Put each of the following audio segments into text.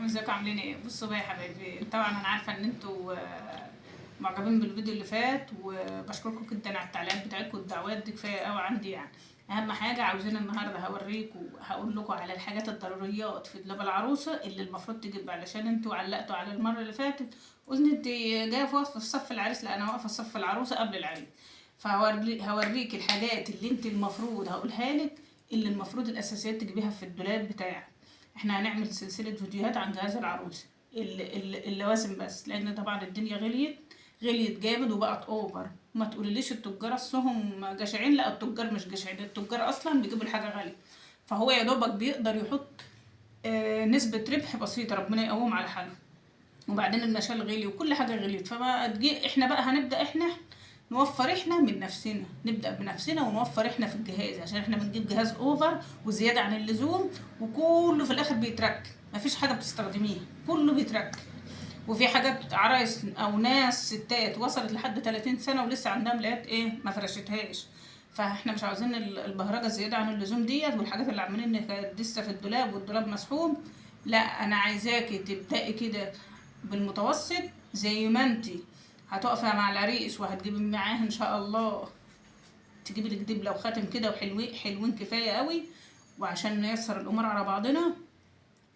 ازيكم عاملين ايه؟ بصوا بقى يا حبايبي، طبعا انا عارفه ان انتوا معجبين بالفيديو اللي فات، وبشكركم جدا على التعليقات بتاعتكم والدعوات دي، كفايه قوي عندي يعني. اهم حاجه عاوزين النهارده هوريكم، هقول لكم على الحاجات الضروريات في دولاب العروسه اللي المفروض تجيب، علشان انتوا علقتوا على المره اللي فاتت قلت انت جايه واقفه في صف العريس. لا، انا واقفه في صف العروسه قبل العريس. فهوريك الحاجات اللي انت المفروض هقولها لك، اللي المفروض الاساسيات تجيبيها في الدولاب بتاعك. احنا هنعمل سلسلة فيديوهات عن جهاز العروسة، اللوازم بس، لان طبعا الدنيا غليت جامد وبقت اوفر. ما تقوليليش التجار اصلهم جشعين، لا التجار مش جشعين، التجار اصلا بيجيبوا الحاجة غالية. فهو يا دوبك بيقدر يحط نسبة ربح بسيطة، ربنا يقوم على حاله. وبعدين المشال غلي وكل حاجة غليت، فما تجي احنا بقى هنبدأ احنا نوفر احنا من نفسنا، نبدأ بنفسنا ونوفر احنا في الجهاز، عشان احنا بنجيب جهاز اوفر وزيادة عن اللزوم، وكله في الاخر بيتركب، مفيش حاجة بتستخدميها، كله بيتركب. وفي حاجات عرايس او ناس ستات وصلت لحد 30 سنة ولسه عندها ملايات ما فرشتهاش. فاحنا مش عاوزين البهرجة الزيادة عن اللزوم ديت، والحاجات اللي عاملين لسه في الدولاب والدولاب مسحوم. لا، انا عايزاكي تبدأي كده بالمتوسط، زي ما انتي هتقفي مع العريس وهتجيبي معاه ان شاء الله، تجيبي لك دبله وخاتم كده وحلوين حلوين كفايه قوي، وعشان نيسر الامور على بعضنا.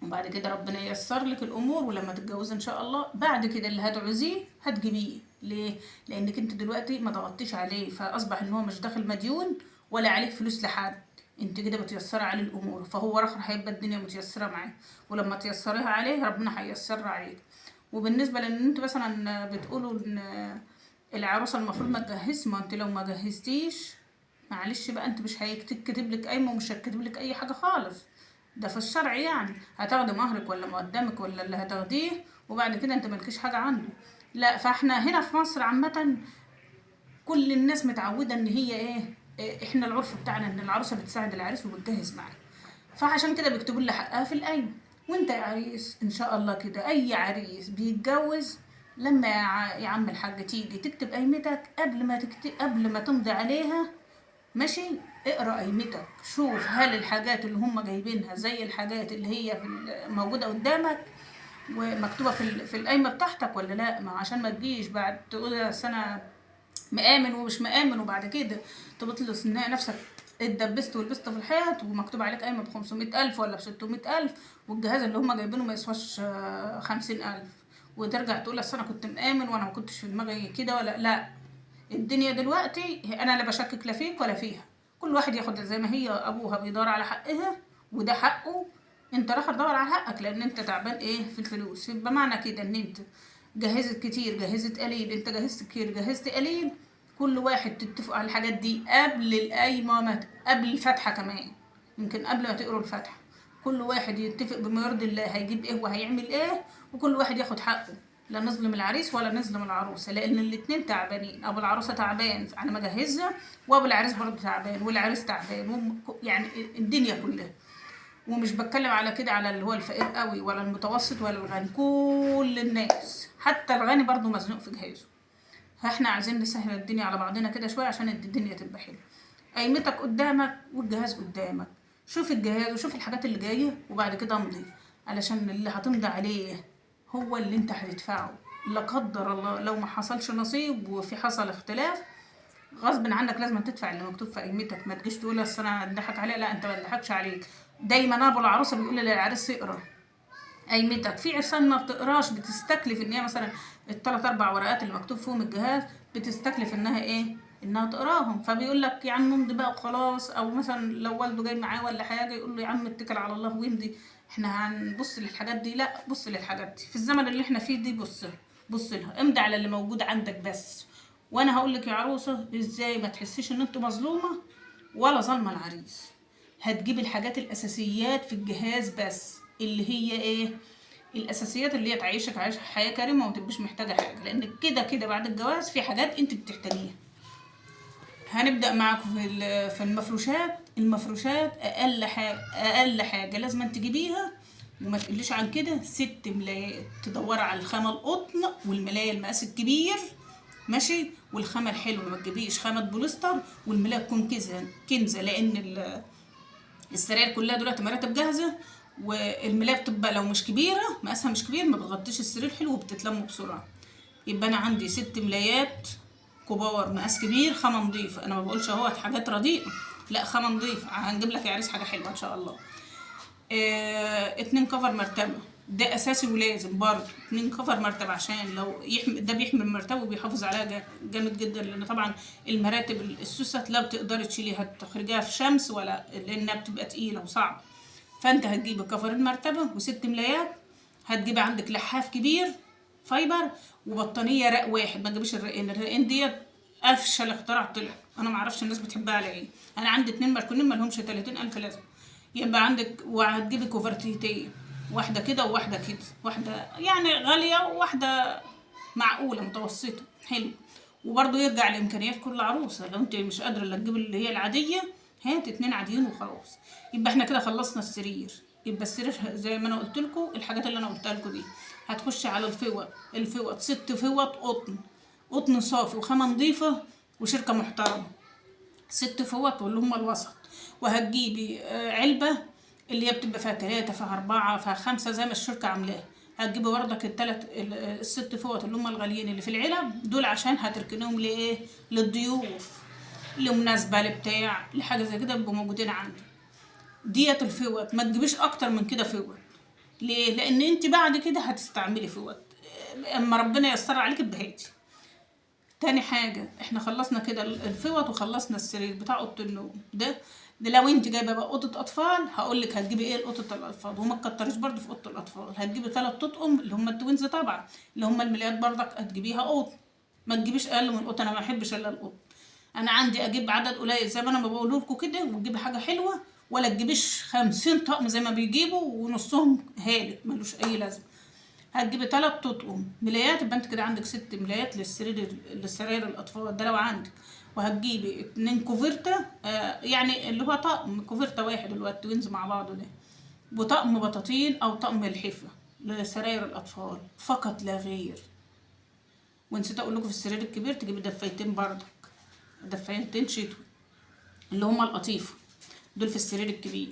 وبعد كده ربنا ييسر لك الامور، ولما تتجوزي ان شاء الله بعد كده اللي هتعوزيه هتجيبيه. ليه؟ لانك انت دلوقتي ما ضغطتيش عليه، فاصبح ان هو مش داخل مديون ولا عليك فلوس لحد. انت كده بتيسري عليه الامور، فهو اخر هيبقى الدنيا متيسره معاه، ولما تيسريها عليه ربنا هييسرها عليك. وبالنسبه لان انت مثلا بتقولوا ان العروسه المفروض ما تجهز، ما انت لو ما جهزتيش معلش بقى، انت مش هيتكتب لك قايمه، ومش هيتكتب لك اي حاجه خالص. ده في الشرع يعني، هتاخدي مهرك ولا مقدمك ولا اللي هتاخديه، وبعد كده انت مالكيش حاجه عنده. لا، فاحنا هنا في مصر عامه كل الناس متعوده ان هي احنا العرف بتاعنا ان العروسه بتساعد العريس وبتجهز معاه، فعشان كده بيكتبوا لها حقها في القايمه. وانت يا عريس ان شاء الله كده، اي عريس بيتجوز لما يا عم الحاج تيجي تكتب قايمتك، قبل ما تمضي عليها، ماشي، اقرا قايمتك، شوف هل الحاجات اللي هم جايبينها زي الحاجات اللي هي موجوده قدامك ومكتوبه في القايمه بتاعتك ولا لا. ما عشان ما تجيش بعد تقول سنه مآمن ومش مآمن، وبعد كده تبطل نفسك اتدبست ولبست في الحيط، ومكتوب عليك قايمة ب500,000 ولا ب600,000، والجهاز اللي هما جايبينه ما يسواش 50,000، وترجع تقول أصل أنا كنت مآمن وأنا ما كنتش في دماغي كده ولا لا. الدنيا دلوقتي أنا لا بشكك لا فيك ولا فيها، كل واحد ياخد زي ما هي أبوها بيدور على حقها، وده حقه. انت راح تدور على حقك لان انت تعبان في الفلوس. يبقى معنى كده ان انت جهزت كتير جهزت قليل، انت جهزت كتير جهزت قليل، كل واحد تتفقوا على الحاجات دي قبل القايمة، قبل الفاتحة كمان، يمكن قبل ما تقروا الفاتحة. كل واحد يتفق بما يرضي الله هيجيب ايه وهيعمل ايه، وكل واحد ياخد حقه، لا نظلم العريس ولا نظلم العروسة، لان الاتنين تعبانين، ابو العروسة تعبان على ما جهزها، وابو العريس برضه تعبان، والعريس تعبان، يعني الدنيا كلها. ومش بتكلم على كده على اللي هو الفقير قوي ولا المتوسط ولا الغني، كل الناس حتى الغني برضه مزنوق في جهازه. فاحنا عايزين نسهل الدنيا على بعضنا كده شويه عشان الدنيا تبقى حلوه. قيمتك قدامك والجهاز قدامك، شوف الجهاز وشوف الحاجات اللي جايه، وبعد كده امضي، علشان اللي هتمضي عليه هو اللي انت هتدفعه. لا قدر الله لو ما حصلش نصيب وفي حصل اختلاف، غصب عنك لازم تدفع اللي مكتوب في قيمتك. ما تجيش تقول اصل انا اتضحك عليا، لا انت ما اتضحكش عليك. دايما ابو العروسه بيقول للعريس اقرا قيمتك. في عرسان ما بتقراش، بتستكلف ان هي مثلا الثلاث اربع ورقات اللي مكتوب فيهم الجهاز بتستكلف انها انها تقراهم، فبيقول لك يا عم امضي بقى وخلاص، او مثلا لو والده جاي معاه ولا حاجه يقول له يا عم اتكل على الله وامضي، احنا هنبص للحاجات دي. لا، بص للحاجات دي في الزمن اللي احنا فيه دي، بص لها، امضي على اللي موجود عندك بس. وانا هقول لك يا عروسه ازاي ما تحسيش ان انت مظلومه ولا ظالمه العريس. هتجيب الحاجات الاساسيات في الجهاز بس، اللي هي الاساسيات اللي هي تعيشك حياه كريمه وما تبقيش محتاجه حاجه، لان كده كده بعد الجواز في حاجات انت بتحتاجيها. هنبدا معاكم في المفروشات اقل حاجه لازم تجيبيها، وما تقليش عن كده 6 ملايات. تدوري على الخامه القطن والملايه المقاس الكبير، ماشي، والخامه الحلوه، ما تجيبيش خامه بوليستر، والملايه تكون كنزه، لان السراير كلها دلوقتي مراتب جاهزه، والملاية بتبقى لو مش كبيرة، مقاسها مش كبير، ما بتغطيش السرير حلو وبتتلم بسرعة. يبقى انا عندي 6 ملايات كبار مقاس كبير، خامة نضيفة. انا ما بقولش اهوت حاجات رديئة، لا خامة نضيفة. هنجيب لك يا عريس حاجة حلوة ان شاء الله. 2 كفر مرتبة، ده اساسي ولازم برضه 2 كفر مرتبة، عشان لو يحمي ده بيحمي المرتبة وبيحافظ عليها جامد جدا. لان طبعا المراتب السوست لا بتقدري تشيليها تخرجيها في شمس، ولا لانها بتبقى تقيلة وصعبة. فانت هتجيبي كفرين مرتبة و6 ملايات. هتجيبي عندك لحاف كبير فايبر، وبطانية رق واحد. ما تجيبيش الرقين ديت افشل اختراع طلع. انا معرفش الناس بتحبها على ايه. انا عندي 2 مركونين مالهمش 30,000 لازمة. يبقى عندك، وهتجيبي كوفرتيتين، واحدة كده وواحدة كده، واحدة يعني غالية وواحدة معقولة متوسطة حلو. وبرضه يرجع لإمكانيات كل عروسة. لو انت مش قادرة لا تجيبي اللي هي العادية، هات 2 عاديين وخلاص. يبقى احنا كده خلصنا السرير. يبقى السرير زي ما انا قلت لكم الحاجات اللي انا قلتها لكم دي. هتخش على الفوط 6 فوط قطن صافي وخامة نظيفة وشركة محترمة. 6 فوط واللي هم الوسط. وهتجيبي علبة اللي هي بتبقى فيها 3 فيها 4 فيها 5 زي ما الشركة عاملاها. هتجيبي بردك الست فوط اللي هم الغاليين اللي في العلب دول، عشان هتركنهم لايه؟ للضيوف، لمناسبة، لبتاع، لحاجة زي كده بيبقوا موجودين عندي. ديت الفوط ما تجيبيش اكتر من كده فوط. ليه؟ لان انت بعد كده هتستعملي فوط اما ربنا ييسر عليك بهاتي. تاني حاجة احنا خلصنا كده الفوط وخلصنا السرير بتاع اوضه النوم ده لو انت جايبه بقى اوضه اطفال هقول لك هتجيبي ايه لاوضه الاطفال. وما تكتريش برضه في اوضه الاطفال. هتجيبي 3 اطقم اللي هم التوينز طبعا، اللي هم الملايات برضك هتجيبيها اوضه. ما تجيبيش اقل من اوضه. انا ما بحبش الا الاوضه. انا عندي اجيب عدد قليل زي ما انا ما بقول لكم كده، وتجيبي حاجه حلوه. ولا تجيبيش 50 طقم زي ما بيجيبوا ونصهم هالك ملوش اي لازمه. هتجيبي 3 اطقم ملايات. يبقى انت كده عندك 6 ملايات للسراير الاطفال ده لو عندك. وهتجيبي 2 كوفرتا، يعني اللي هو طقم كوفرتا واحد اللي هو التوينز مع بعضه ده، وطقم بطاطين او طقم الحفه لسراير الاطفال فقط لا غير. ونسيت اقول لكم في السرير الكبير تجيبي دفايتين بردك، دفايتين شتوي اللي هما القطيفه دول في السرير الكبير.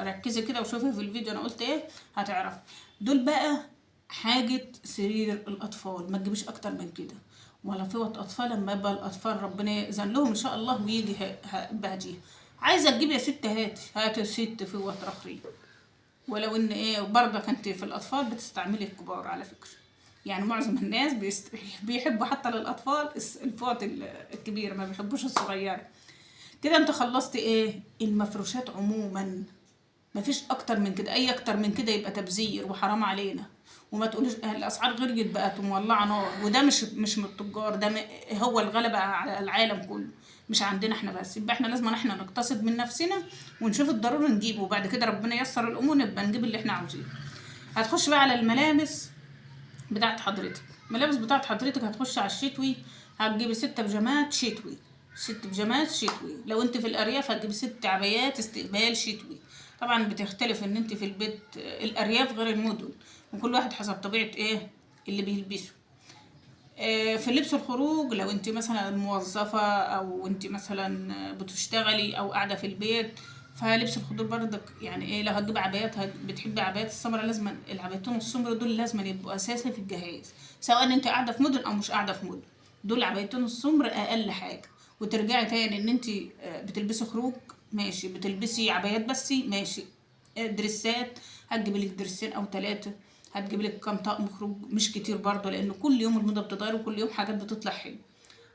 ركزي كده وشوفي في الفيديو انا قلت ايه هتعرفي. دول بقى حاجة سرير الأطفال. ما تجيبش أكتر من كده. ولا فوط أطفال لما يبقى الأطفال ربنا يأذن لهم إن شاء الله ويجي بهديه. عايزة تجيب يا ست هاتي 6 فوط رخرين. ولو إن إيه برضك أنت في الأطفال بتستعملي الكبار على فكرة. يعني معظم الناس بيحبوا حتى للأطفال الفوط الكبيرة، ما بيحبوش الصغيرة. كده انت خلصت ايه؟ المفروشات عموما. مفيش اكتر من كده. اي اكتر من كده يبقى تبذير وحرام علينا. وما تقوليش الاسعار غليت بقت ومولعه نار. وده مش من التجار، ده هو الغلبه على العالم كله، مش عندنا احنا بس. يبقى احنا لازم احنا نقتصد من نفسنا ونشوف الضروري نجيبه، وبعد كده ربنا ييسر الامور نبقى نجيب اللي احنا عاوزينه. هتخش بقى على الملابس بتاعت حضرتك. الملابس بتاعت حضرتك هتخش على الشتوي. هتجيبي 6 بيجامات شتوي. 6 بيجامات شتوي. لو انت في الارياف هتجيبي 6 عبايات استقبال شتوي. طبعا بتختلف ان انت في البيت الارياف غير المدن، وكل واحد حسب طبيعة ايه اللي بيلبسه. في لبس الخروج لو انت مثلا موظفة او انت مثلا بتشتغلي او قاعدة في البيت، فلبس الخضور برضك يعني ايه. لو هتجيب عبايات بتحبي عبايات السمرة، لازم العبايتين السمر دول لازم يبقوا اساسي في الجهاز، سواء انت قاعدة في مدن او مش قاعدة في مدن. دول عبايتين السمر اقل حاجة. وترجعي تاني ان انت بتلبسي خروج ماشي، بتلبسي عبايات بس ماشي. دريسات هتجيبي لك درسين او 3. هتجيب لك كام طقم خروج مش كتير برضه، لان كل يوم الموضه بتتغير وكل يوم حاجات بتطلع حلوه.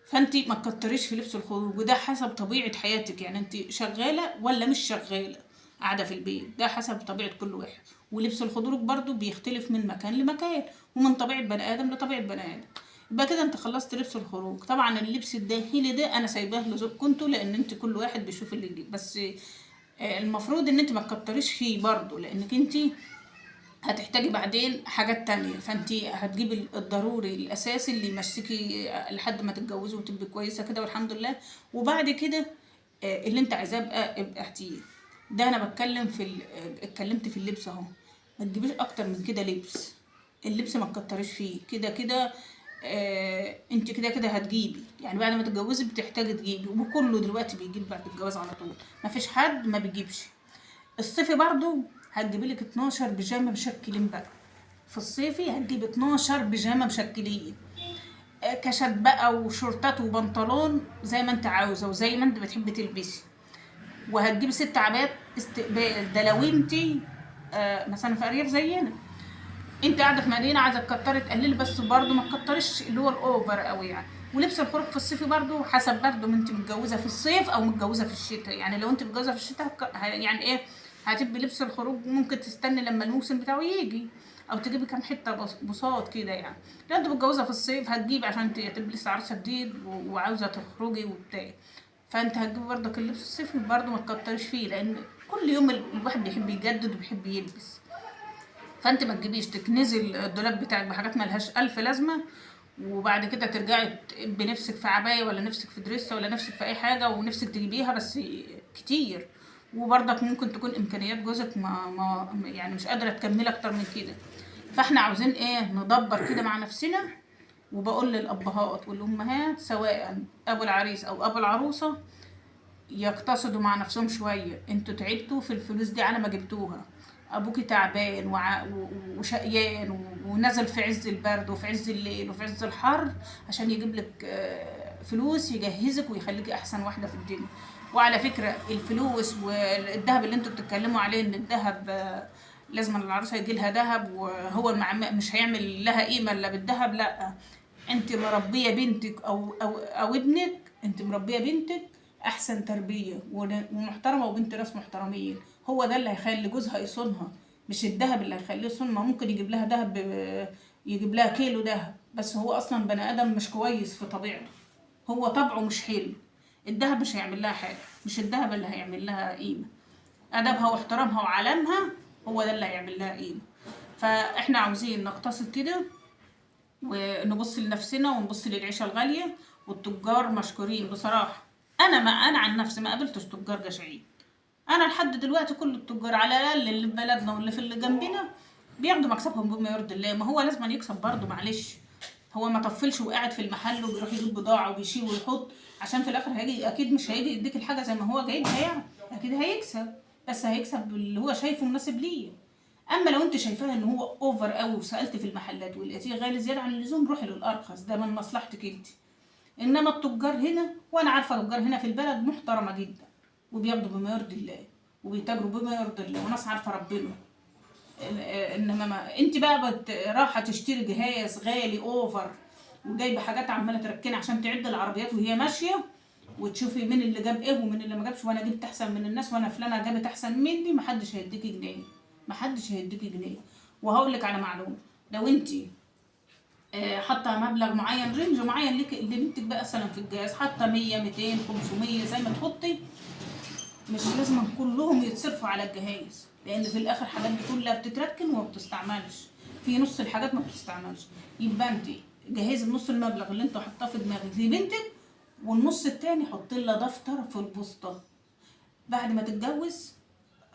فانت ما تكتريش في لبس الخروج، وده حسب طبيعه حياتك. يعني انت شغاله ولا مش شغاله قاعده في البيت، ده حسب طبيعه كل واحد. ولبس الخروج برضه بيختلف من مكان لمكان، ومن طبيعه بني ادم لطبيعه بني ادم. يبقى كده انت خلصت لبس الخروج. طبعا اللبس الداخلي ده انا سايباه لذوقكم انتوا، لان انت كل واحد بيشوف اللي يجيب. بس المفروض ان انت ما تكتريش فيه برضه، لانك انت هتحتاجي بعدين حاجات تانية. فانتي هتجيبي الضروري الاساسي اللي يمشيكي لحد ما تتجوزي وتبقي كويسه كده والحمد لله. وبعد كده اللي انت عايزاه ابقى احتيه. ده انا بتكلم اتكلمت في اللبس اهو. ما تجيبيش اكتر من كده لبس. اللبس ما تكتريش فيه كده كده. انت كده كده هتجيبي، يعني بعد ما تتجوزي بتحتاجي تجيبي، وكله دلوقتي بيجيب بعد الجواز على طول. ما فيش حد ما بيجيبش. الصيفي برضو هتجيبي لك 12 بيجامه مشكلين بقى. في الصيفي هتجيب 12 بيجامه مشكلين، كشات بقى وشورتات وبنطلون زي ما انت عاوزه وزي ما انت بتحبي تلبسي. وهتجيبي 6 عبايات استقبال، ده لو انت مثلا في ارياف زينا. انت قاعده في مدينه عايزه تكتري تقللي، بس برضه ما تكتريش اللي هو الاوفر قوي يعني. ولبس الخروج في الصيف برضه حسب برضه ما انت متجوزه في الصيف او متجوزه في الشتاء. يعني لو انت متجوزه في الشتاء يعني ايه، هتبقي لبس الخروج ممكن تستني لما الموسم بتاعه يجي، او تجيبي كام حته بساط كده يعني. لو انت متجوزه في الصيف هتجيبي عشان تبقي لسه عروسه جديد وعاوزه تخرجي وبتاع. فانت هتجيبي برضك اللبس الصيفي برضه ما تكتريش فيه، لان كل يوم الواحد بيحب يجدد وبيحب يلبس. فانت ما تجيبيش تكنزي الدولاب بتاعك بحاجات ملهاش الف لازمه، وبعد كده ترجعي بنفسك في عبايه ولا نفسك في دريسه ولا نفسك في اي حاجه ونفسك تجيبيها بس كتير. وبرضك ممكن تكون امكانيات جوزك ما يعني مش قادره تكمل اكتر من كده. فاحنا عاوزين ايه، ندبر كده مع نفسنا. وبقول للابهات والامهات سواء ابو العريس او ابو العروسه يقتصدوا مع نفسهم شوية. انتوا تعبتوا في الفلوس دي على ما جبتوها. ابوكي تعبان وشقيان ونزل في عز البرد وفي عز الليل وفي عز الحر عشان يجيب لك فلوس يجهزك ويخليكي احسن واحدة في الدنيا. وعلى فكرة الفلوس والذهب اللي انتوا بتتكلموا عليه ان الذهب لازم العروسة يجي لها ذهب وهو مش هيعمل لها قيمة الا بالذهب، لا. انت مربية بنتك او ابنك، انت مربية بنتك احسن تربيه ومحترمه وبنت ناس محترمين. هو ده اللي هيخلي جوزها يصونها، مش الذهب اللي هيخليه يصونها. ممكن يجيب لها ذهب، يجيب لها كيلو ذهب، بس هو اصلا بني ادم مش كويس في طبيعته، هو طبعه مش حلو. الذهب مش هيعمل لها حاجه، مش الذهب اللي هيعمل لها قيمه. ادبها واحترامها وعلمها هو ده اللي هيعمل لها قيمه. فاحنا عاوزين نقتصد كده ونبص لنفسنا ونبص للعيشه الغاليه. والتجار مشكورين بصراحه. انا عن نفسي ما قابلتش تجار جشعين. انا لحد دلوقتي كل التجار على الاقل اللي في بلدنا واللي في اللي جنبنا بياخدوا مكسبهم بما يرضي الله. ما هو لازم يكسب برضه، معلش. هو ما طفلش وقاعد في المحل وبيروح يجيب بضاعه وبيشيل ويحط عشان في الاخر هيجي. اكيد مش هيجي يديك الحاجه زي ما هو جايبها يعني، اكيد هيكسب، بس هيكسب اللي هو شايفه مناسب ليه. اما لو انت شايفاه ان هو اوفر قوي وسالت في المحلات ولقيتيه غالي زياده عن اللزوم، روحي للارخص، ده من مصلحتك انت. انما التجار هنا، وانا عارفه تجار هنا في البلد محترمه جدا وبياخدوا بما يرضي الله وبيتاجروا بما يرضي الله وناس عارفه ربنا. انما ما انت بقى رايحه تشتري جهاز غالي اوفر وجايبه حاجات عماله تركني عشان تعد العربيات وهي ماشيه، وتشوفي مين اللي جاب ايه ومين اللي ما جابش، وانا جبت احسن من الناس وانا فلانه جابت احسن مني. محدش هيديكي جنيه، محدش هيديكي جنيه. وهقول لك على معلومه، لو انت حاطه مبلغ معين، رينج معين ليك لبنتك بقى مثلا في الجهاز، حاطه 100 200 500 زي ما تحطي، مش لازم كلهم يتصرفوا على الجهاز، لان في الاخر الحاجات دي كلها بتتركن وما بتستعملش. في نص الحاجات ما بتستعملش. يبقى انت جهزي نص المبلغ اللي انت حاطاه في دماغك لبنتك، والنص التاني حطي لها دفتر في البوسطه. بعد ما تتجوز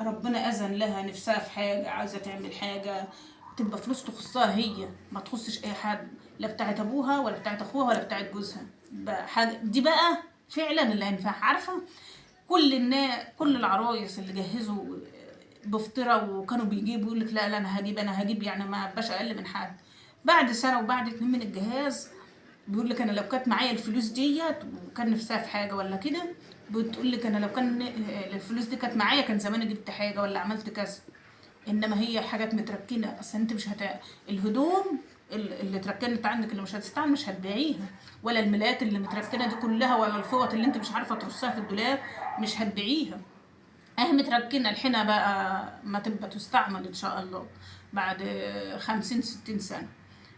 ربنا اذن لها نفسها في حاجه، عايزه تعمل حاجه، تبقى فلوس تخصها هي، ما تخصش اي حد، لا بتاعت ابوها ولا بتاعت اخوها ولا بتاعت جوزها. حاجه دي بقى فعلا اللي هينفع. عارفه كل الناس، كل العرايس اللي جهزوا بفطره وكانوا بيجيبوا يقول لك لا لا انا هجيب يعني ما بقاش اقل من حد. بعد سنه وبعد 2 من الجهاز بيقول لك انا لو كانت معايا الفلوس ديت وكان نفسها في حاجه ولا كده، بتقول لك انا لو كان الفلوس دي كانت معايا كان زمان جبت حاجه ولا عملت كذا. انما هي حاجات متركنه، اصل انت مش الهدوم اللي اتركنت عندك اللي مش هتستعمل مش هتبيعيها، ولا الملايات اللي متركنه دي كلها، ولا الفوط اللي انت مش عارفه ترصها في الدولاب مش هتبيعيها. اهي متركنه الحين بقى ما تبقى تستعمل ان شاء الله بعد 50 60 سنه.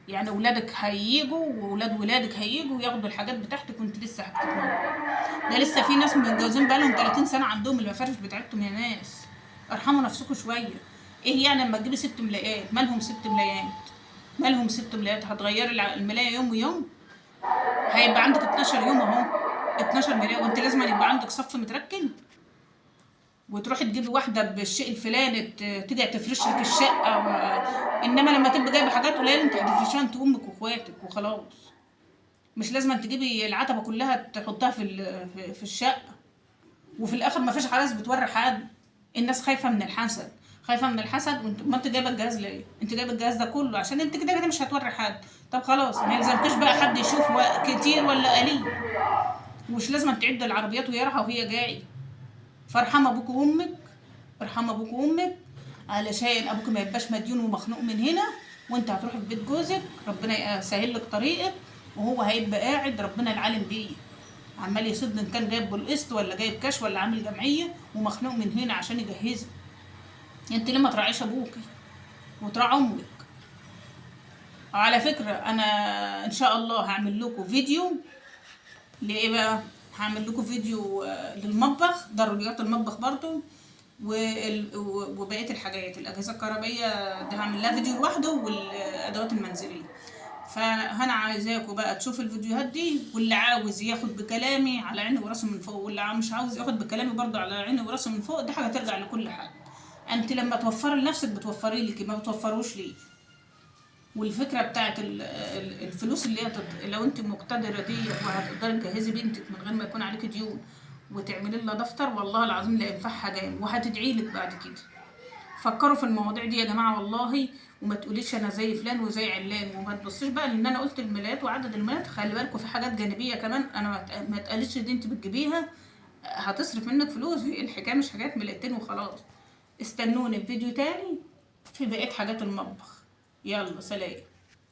يعني ولادك هييجوا وولاد ولادك هييجوا ياخدوا الحاجات بتاعتك وانت لسه حاجتك موجوده. ده لسه في ناس متجوزين بقالهم 30 سنه عندهم المفارش بتاعتهم يا ناس. ارحموا نفسكم شويه. ايه يعني لما تجيبي 6 ملايات؟ مالهم 6 ملايات؟ مالهم 6 ملايات؟ هتغيري الملايه يوم ويوم؟ هيبقى عندك 12 يوم اهو، 12 ملايه، وانت لازم يبقى عندك صف متركن وتروحي تجيبي واحده بالشيء الفلاني تيجي تفرش لك الشقه انما لما تبقى جايبه حاجات قليله انت هتفرشيها انت وامك واخواتك وخلاص. مش لازم تجيبي العتبه كلها تحطها في الشقه، وفي الاخر ما فيش عرايس بتوري حد. الناس خايفه من الحسد، خايفه من الحسد. وانت ما انت جايبه الجهاز ليه؟ انت جايبه الجهاز ده كله عشان انت كده كده مش هتوري حد. طب خلاص، ما يلزمكش بقى حد يشوف كتير ولا قليل، ومش لازم تعد العربيات وهي رايحه وهي جايه. فارحم ابوك وامك، ارحم ابوك وامك، علشان ابوك ما يبقاش مديون ومخنوق من هنا، وانت هتروحي في بيت جوزك ربنا يسهل لك طريقك، وهو هيبقى قاعد ربنا العالم بيه عمال يسد ان كان جايب بالقسط ولا جايب كاش ولا عامل جمعيه ومخنوق من هنا عشان يجهزك. انت ليه ما تراعيش ابوكي وتراعي امك؟ على فكره انا ان شاء الله هعمل لكم فيديو لايه بقى. هعمل لكم فيديو للمطبخ، ضروريات المطبخ برضو، وبقيه الحاجات الاجهزه الكهربائيه ده هعمل لها فيديو لوحده، والادوات المنزليه. فانا عايزاكم بقى تشوفوا الفيديوهات دي، واللي عاوز ياخد بكلامي على عيني وراسي من فوق، واللي مش عاوز ياخد بكلامي برضو على عيني وراسي من فوق. دي حاجه ترجع لكل حد. انت لما توفري لنفسك بتوفري لك، ما بتوفروش ليه. والفكره بتاعت الفلوس اللي هي لو انت مقتدره دي وهتقدري تجهزي بنتك من غير ما يكون عليكي ديون وتعملي لها دفتر، والله العظيم لا ينفعها جامد وهتدعي لك بعد كده. فكروا في المواضيع دي يا جماعه والله، وما تقوليش انا زي فلان وزي علان، وما تبصيش بقى لان انا قلت الملايات وعدد الملايات. خلي بالكم في حاجات جانبيه كمان، انا ما تقاليش دي انت بتجيبيها هتصرف منك فلوس. هي الحكايه مش حاجات مليتين وخلاص. استنوني في فيديو تاني في بقيه حاجات المطبخ. يلا سلام.